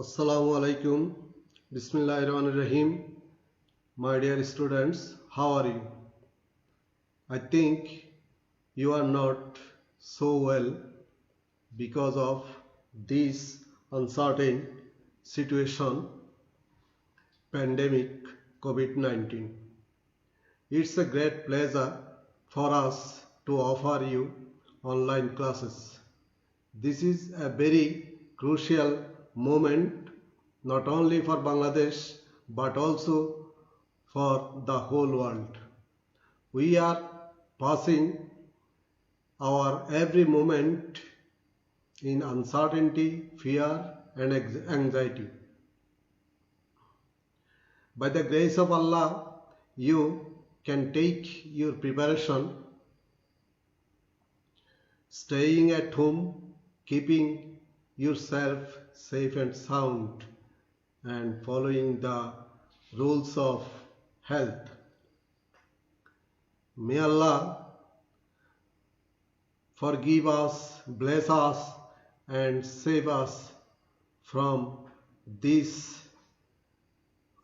Assalamu alaikum. Bismillahirrahmanirrahim. My dear students, how are you? I think you are not so well because of this uncertain situation, pandemic COVID-19. It's a great pleasure for us to offer you online classes. This is a very crucial moment not only for Bangladesh but also for the whole world. We are passing our every moment in uncertainty, fear, and anxiety. By the grace of Allah, you can take your preparation, staying at home, keeping yourself safe and sound, and following the rules of health. May Allah forgive us, bless us, and save us from this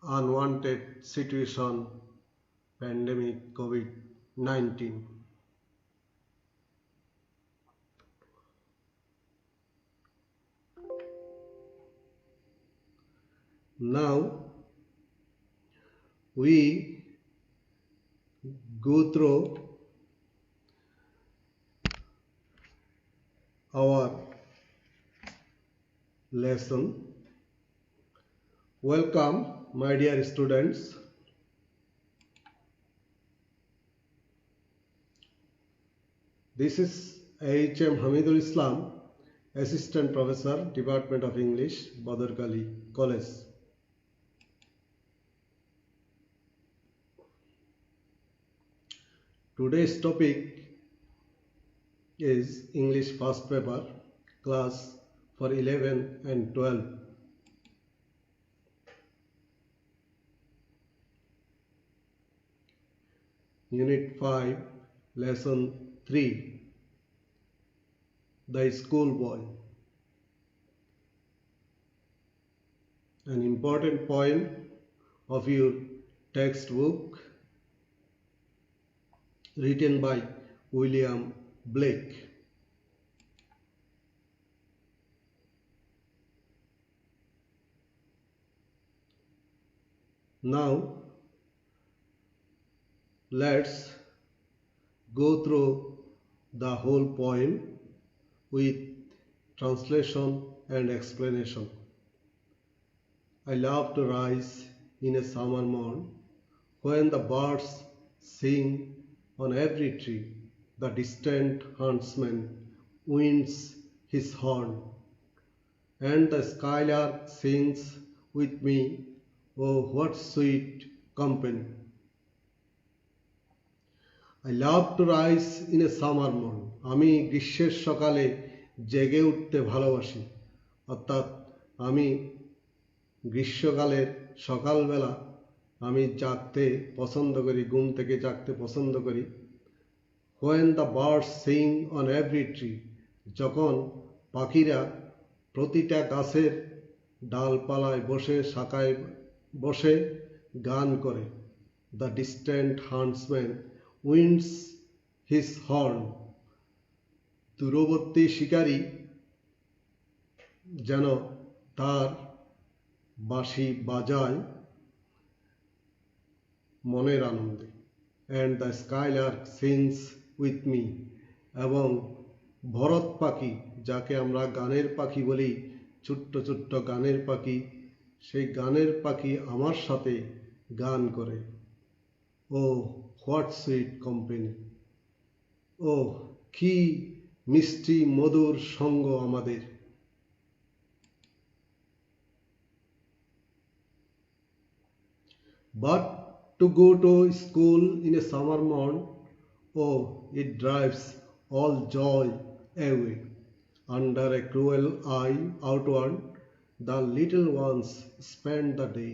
unwanted situation, pandemic COVID-19. Now we go through our lesson. Welcome, my dear students. This is H.M. Hamidul Islam, Assistant Professor, Department of English, Badarkali College. Today's topic is English first paper, class for 11 and 12. Unit 5, Lesson 3, The Schoolboy. An important point of your textbook written by William Blake. Now let's go through the whole poem with translation and explanation. I love to rise in a summer morn when the birds sing on every tree. The distant huntsman winds his horn, and the skylark sings with me. Oh, what sweet company! I love to rise in a summer morn. আমি গ্রীষ্মের সকালে জেগে উঠতে ভালোবাসি। অর্থাৎ আমি গ্রীষ্মকালের সকালবেলা আমি জাগতে পছন্দ করি, ঘুম থেকে জাগতে পছন্দ করি। When the birds sing on every tree, যখন পাখিরা প্রতিটা গাছের ডালপালায় বসে, শাখায় বসে গান করে। The distant huntsman winds his horn. দূরবর্তী শিকারী যেন তার বাঁশি বাজায় মনের আনন্দে। And the skylark sings with me. এবং ভরত পাখি, যাকে আমরা গানের পাখি বলি, ছোট্ট ছোট্ট গানের পাখি, সেই গানের পাখি আমার সাথে গান করে। Oh, what sweet company! Oh, কি মিষ্টি মধুর সঙ্গ আমাদের। But to go to school in a summer morn, oh, it drives all joy away. Under a cruel eye outward, the little ones spend the day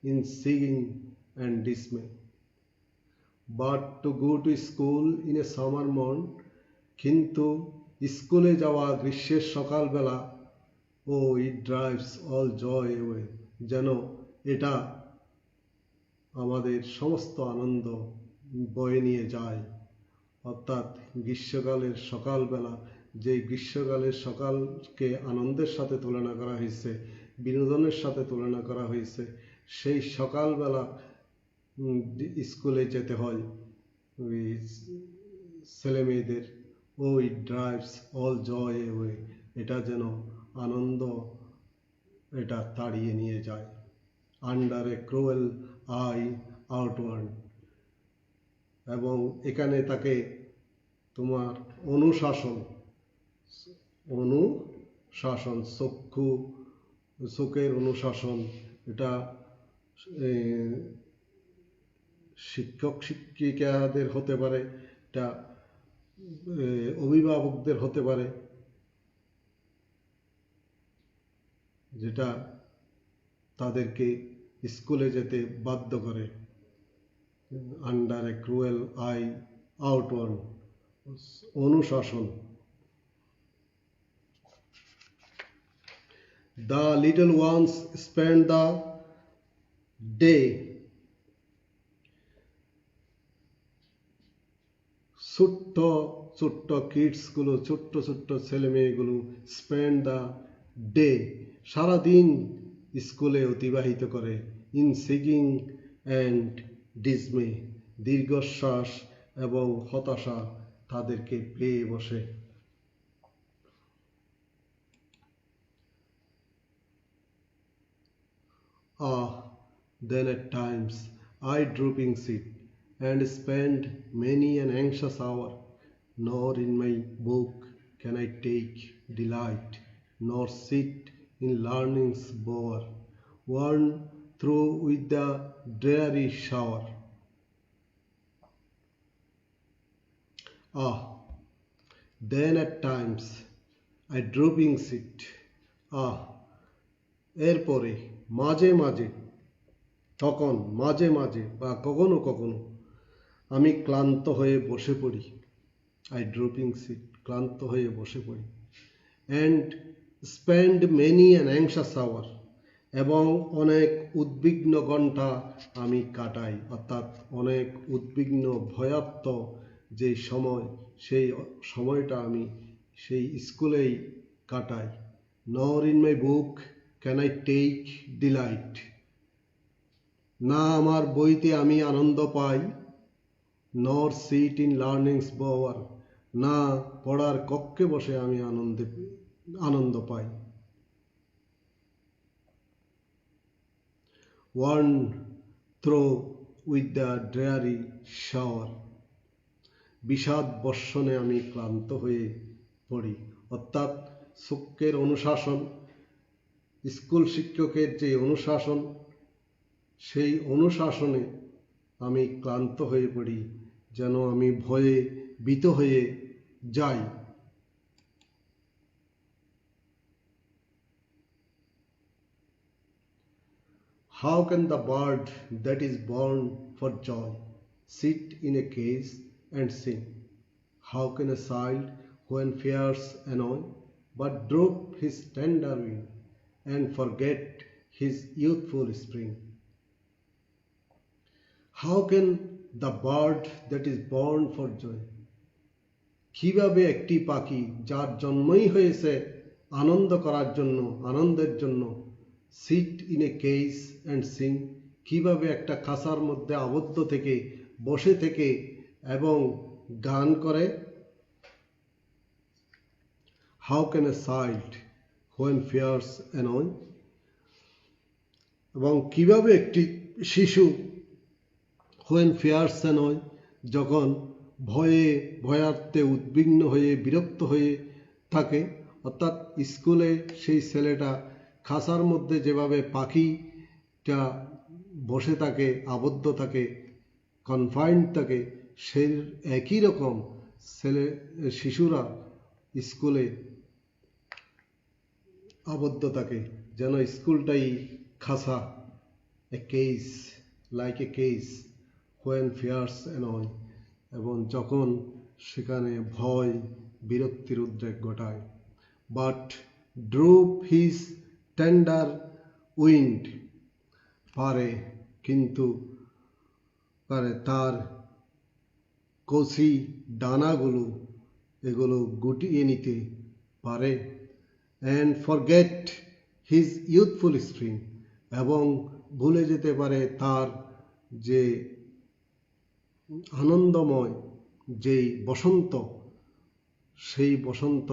in singing and dismay. But to go to school in a summer morn, কিন্তু স্কুলে যাওয়া গ্রীষ্মের সকালবেলা Oh, it drives all joy away. যেন এটা আমাদের সমস্ত আনন্দ বয়ে নিয়ে যায়। অর্থাৎ গ্রীষ্মকালের সকালবেলা, যে গ্রীষ্মকালের সকালকে আনন্দের সাথে তুলনা করা হয়েছে, বিনোদনের সাথে তুলনা করা হয়েছে, সেই সকালবেলা স্কুলে যেতে হয় ওই ছেলে মেয়েদের। ও ইট ড্রাইভস অল জয় অ্যাওয়ে, এটা যেন আনন্দ এটা তাড়িয়ে নিয়ে যায়। Under A cruel I outward, এবং এখানে তাকে তোমার অনুশাসন চোখের অনুশাসন, এটা শিক্ষক শিক্ষিকাদের হতে পারে, এটা অভিভাবকদের হতে পারে, যেটা তাদেরকে স্কুলে যেতে বাধ্য করে। Under A cruel I outward, অনুশাসন। The little ones spend the day. ছোট্ট ছোট্ট কিডসগুলো, ছোট্ট ছোট্ট ছেলে মেয়েগুলো স্পেন্ড দ্য ডে, সারাদিন স্কুলে অতিবাহিত করে। ইন সিগিং অ্যান্ড ডিসমে, দীর্ঘশ্বাস এবং হতাশা তাদেরকে পেয়ে বসে। Then at times I drooping sit and spend many an anxious hour, nor in my book can I take delight, nor sit in learning's bower, worn through with the dreary shower. Then at times I drooping sit. এরপরে মাঝে মাঝে, তখন মাঝে মাঝে বা কখনো কখনো আমি ক্লান্ত হয়ে বসে পড়ি। আই ড্রপিং সিট, ক্লান্ত হয়ে বসে পড়ি। And spend many an anxious hour, এবং অনেক উদ্বিগ্ন ঘন্টা আমি কাটাই। অর্থাৎ অনেক উদ্বিগ্ন ভয়াত্ম যে সময়, সেই সময়টা আমি সেই স্কুলেই কাটাই। Nor in my book can I take delight, না আমার বইতে আমি আনন্দ পাই। নর সিট ইন লার্নিংস বাওয়ার, না পড়ার কক্ষে বসে আমি আনন্দ পাই। Worn through with the dreary shower, বিষাদ বর্ষণে আমি ক্লান্ত হয়ে পড়ি। অর্থাৎ চোখের অনুশাসন, স্কুল শিক্ষকের যে অনুশাসন, সেই অনুশাসনে আমি ক্লান্ত হয়ে পড়ি, যেন আমি ভয়ে ভীত হয়ে যাই। How can the bird that is born for joy sit in a cage and sing? How can a child when fears annoy but droop his tender wing and forget his youthful spring? How can the bird that is born for joy, কিভাবে একটি পাখি যার জন্মই হয়েছে আনন্দ করার জন্য, আনন্দের জন্য, sit in a cage and sing, কিভাবে একটা খাঁচার মধ্যে আবদ্ধ থেকে বসে থেকে এবং গান করে? How can a child when fears annoy, এবং কিভাবে একটি শিশু হোয়েন ফিয়ার্স অ্যানয়, যখন ভয়ে ভয়ার্থে উদ্বিগ্ন হয়ে বিরক্ত হয়ে থাকে। অর্থাৎ স্কুলে সেই ছেলেটা খাঁচার মধ্যে যেভাবে পাখিটা বসে থাকে, আবদ্ধ থাকে, কনফাইন্ড থাকে, সেই একই রকম শিশুরা স্কুলে আবদ্ধ থাকে, যেন স্কুলটাই খাঁচা। A cage, like a cage when fears annoy, এবং যখন সেখানে ভয় বিরক্তির উদ্রেক ঘটায়। But droop his tender wind, পারে কিন্তু তার কচি ডানাগুলো এগুলো গুটিয়ে নিতে পারে, and forget his youthful spring, এবং ভুলে যেতে পারে তার যে আনন্দময় যেই বসন্ত, সেই বসন্ত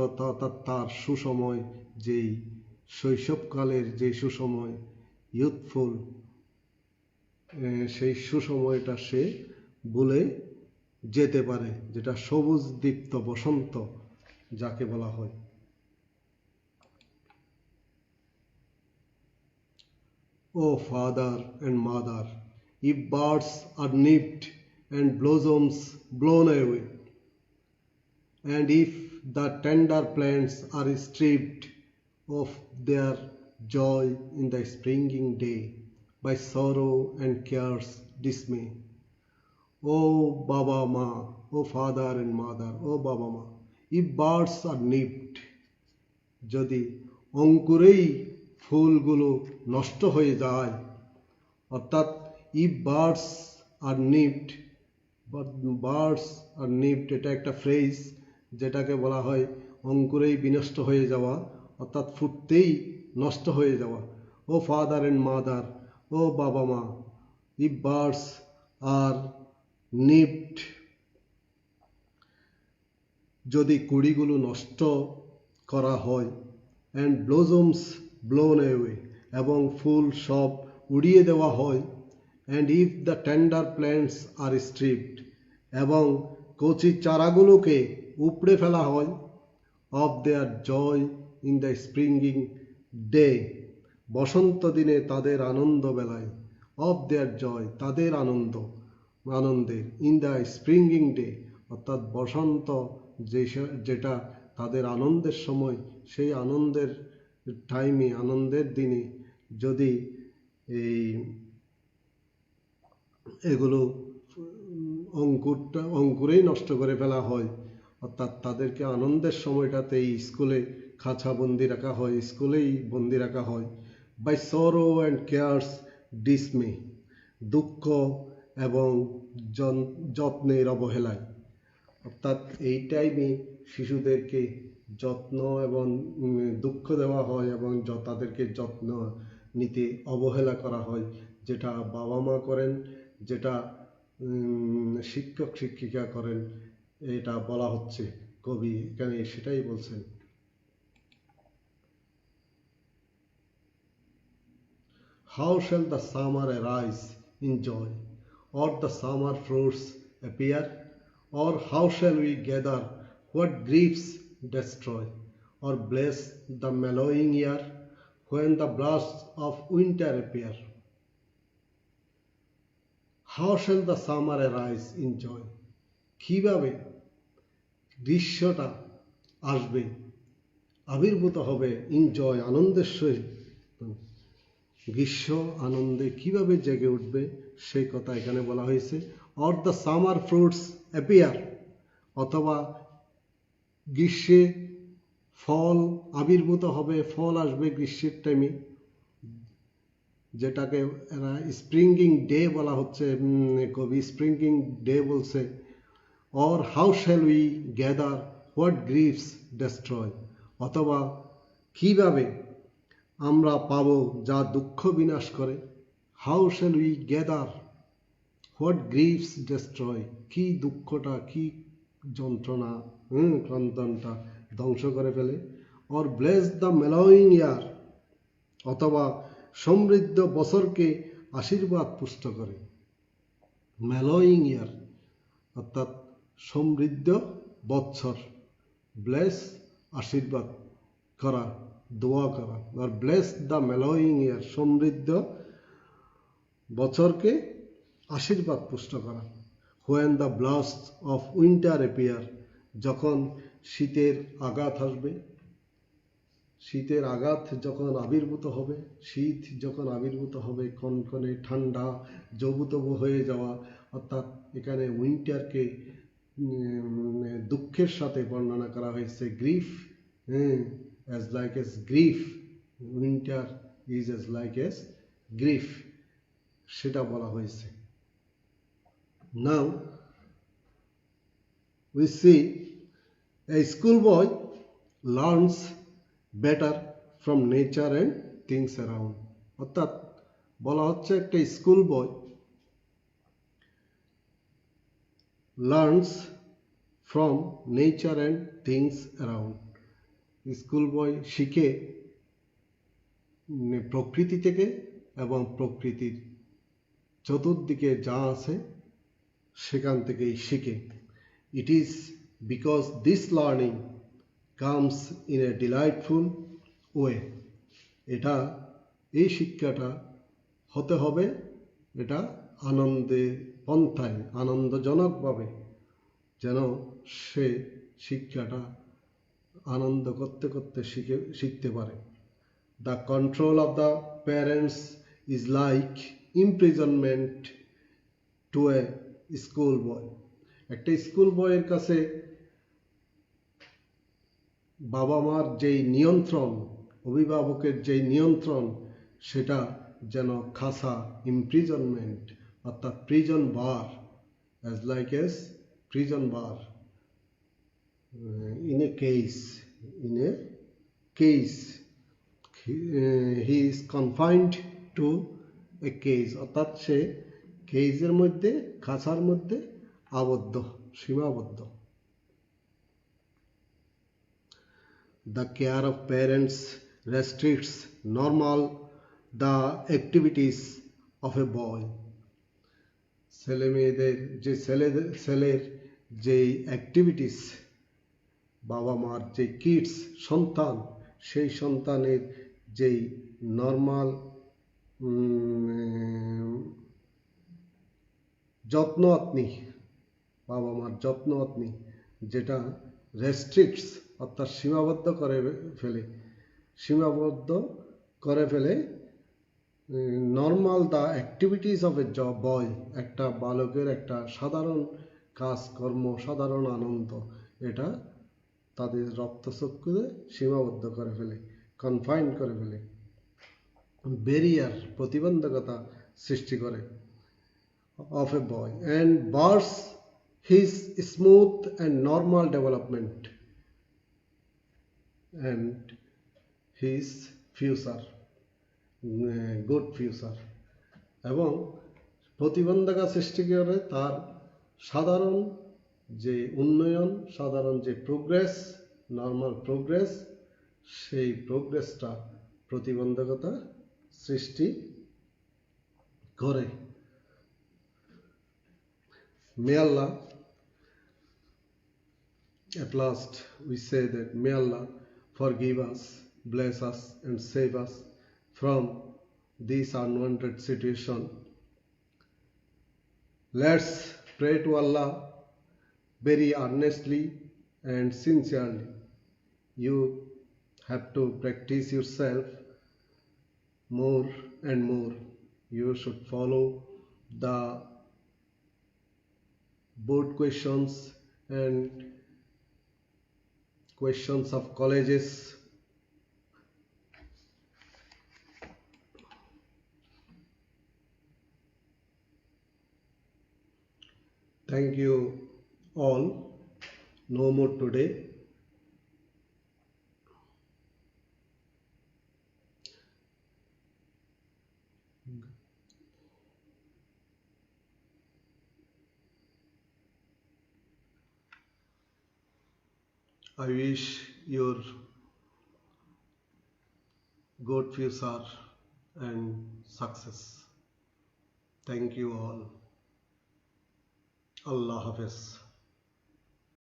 তার সুসময়, যেই শৈশবকালের যে সুসময়, ইউথফুল, সেই সুসময়টা সে ভুলে যেতে পারে, যেটা সবুজ দীপ্ত বসন্ত যাকে বলা হয়। ও father and mother, if birds are nipped and blossoms blown away, and if the tender plants are stripped of their joy in the springing day by sorrow and care's dismay, O Baba Ma, O father and mother, O Baba Ma, if birds are nipped, যদি অঙ্কুরেই ফুলগুলো নষ্ট হয়ে যায়, অর্থাৎ if birds are nipped, birds আর নিপড, এটা একটা phrase যেটাকে বলা হয় অঙ্কুরেই বিনষ্ট হয়ে যাওয়া, অর্থাৎ ফুটতেই নষ্ট হয়ে যাওয়া। ও ফাদার অ্যান্ড মাদার, ও বাবা মা, ইফ বার্ডস আর নিপড, যদি কুড়িগুলো নষ্ট করা হয়, অ্যান্ড ব্লোজমস ব্লোন অ্যাওয়ে, এবং ফুল সব উড়িয়ে দেওয়া হয়, and if the tender plants are stripped, এবং কচি চারাগুলোকে উপড়ে ফেলা হয়, of their joy in the springing day, বসন্ত দিনে তাদের আনন্দ বেলায়, অফ দেয়ার জয়, তাদের আনন্দের, ইন দ্য স্প্রিঙ্গিং ডে, অর্থাৎ বসন্ত যেটা তাদের আনন্দের সময়, সেই আনন্দের টাইমে, আনন্দের দিনে যদি এগুলো অঙ্কুরেই নষ্ট করে ফেলা হয়, অর্থাৎ তাদেরকে আনন্দের সময়টাতেই স্কুলে খাঁচাবন্দি রাখা হয়, স্কুলেই বন্দি রাখা হয়, বাই সরো অ্যান্ড কেয়ার্স ডিসমে, দুঃখ এবং যত্নের অবহেলায়, অর্থাৎ এই টাইমে শিশুদেরকে যত্ন এবং দুঃখ দেওয়া হয় এবং তাদেরকে যত্ন নিতে অবহেলা করা হয়, যেটা বাবা মা করেন, যেটা শিক্ষক শিক্ষিকা করেন, এটা বলা হচ্ছে, কবি এখানে সেটাই বলছেন। How shall the summer arise in joy, or the summer fruits appear, or how shall we gather what griefs destroy, or bless the mellowing year when the blasts of winter appear? How shall the summer arise in joy? কিভাবে গ্রীষ্মটা আসবে, আবির্ভূত হবে, in joy, আনন্দের সহিত, গ্রীষ্ম আনন্দে কিভাবে জেগে উঠবে সেই কথা এখানে বলা হয়েছে। Or the summer fruits appear, অথবা গ্রীষ্মে ফল আবির্ভূত হবে, ফল আসবে গ্রীষ্মের টাইমে, যেটাকে এরা স্প্রিঙ্গিং ডে বলা হচ্ছে, কবি স্প্রিঙ্গিং ডে বলছে। Or how shall we gather what griefs destroy, অথবা কিভাবে আমরা পাবো যা দুঃখ বিনাশ করে। How shall we gather what griefs destroy, কি দুঃখটা, কি যন্ত্রণা, ক্রন্দনটা ধ্বংস করে ফেলে। Or bless the mellowing year, অথবা সমৃদ্ধ বছরকে আশীর্বাদ পুষ্ট করে। মেলোয়িং ইয়ার অর্থাৎ সমৃদ্ধ বৎসর, ব্লেস আশীর্বাদ করা, দোয়া করা। আর ব্লেস দ্য মেলোয়িং ইয়ার, সমৃদ্ধ বছরকে আশীর্বাদ পুষ্ট করা। When the blast of winter appear, যখন শীতের আঘাত আসবে, শীতের আঘাত যখন আবির্ভূত হবে, শীত যখন আবির্ভূত হবে, কনকনে ঠান্ডা জবুতবু হয়ে যাওয়া, অর্থাৎ এখানে উইন্টারকে দুঃখের সাথে বর্ণনা করা হয়েছে, grief as like as grief, winter is as like as grief, সেটা বলা হয়েছে। Now we see a schoolboy learns better from nature and things around, অর্থাৎ বলা হচ্ছে একটা school boy learns from nature and things around, school বয় শিখে প্রকৃতি থেকে এবং প্রকৃতির চতুর্দিকে যা আছে সেখান থেকেই শিখে। It is because this learning comes in a delightful way, এটা এই শিক্ষাটা হতে হবে এটা আনন্দে পন্থায় আনন্দজনকভাবে, যেন সে শিক্ষাটা আনন্দ করতে করতে শিখতে পারে। The control of the parents is like imprisonment to a school boy, একটা স্কুল বয়ের কাছে বাবা মার যেই নিয়ন্ত্রণ, অভিভাবকের যেই নিয়ন্ত্রণ, সেটা যেন খাসা, ইমপ্রিজনমেন্ট, অর্থাৎ prison bar, as like as prison bar, in a case he is confined to a case, অর্থাৎ সে কেজের মধ্যে, খাঁচার মধ্যে আবদ্ধ, সীমাবদ্ধ। The care of parents restricts the activities of a boy, ছেলে মেয়েদের যে ছেলের যেই অ্যাক্টিভিটিস, বাবা মার যে কিডস সন্তান, সেই সন্তানের যেই নর্মাল যত্ন আত্মি, বাবা মার যত্ন আত্মি, যেটা রেস্ট্রিক্টস, অর্থাৎ সীমাবদ্ধ করে ফেলে নর্মাল দ্য অ্যাক্টিভিটিস অফ এ বয়, একটা বালকের একটা সাধারণ কাজকর্ম, সাধারণ আনন্দ, এটা তাদের রক্তচক্ষুতে সীমাবদ্ধ করে ফেলে, কনফাইন করে ফেলে, ব্যারিয়ার, প্রতিবন্ধকতা সৃষ্টি করে of a boy, and bars his smooth and normal development and his future, good future, এবং প্রতিবন্ধকতা সৃষ্টি করে তার সাধারণ যে উন্নয়ন, সাধারণ যে প্রোগ্রেস, নর্মাল প্রোগ্রেস, সেই প্রোগ্রেসটা প্রতিবন্ধকতা সৃষ্টি করে। May Allah, at last we say that may Allah forgive us, bless us and save us from this unwanted situation. Let's pray to Allah very earnestly and sincerely. You have to practice yourself more and more. You should follow the board questions and questions of colleges. Thank you all. No more today. I wish your good future and success. Thank you all. Allah Hafiz.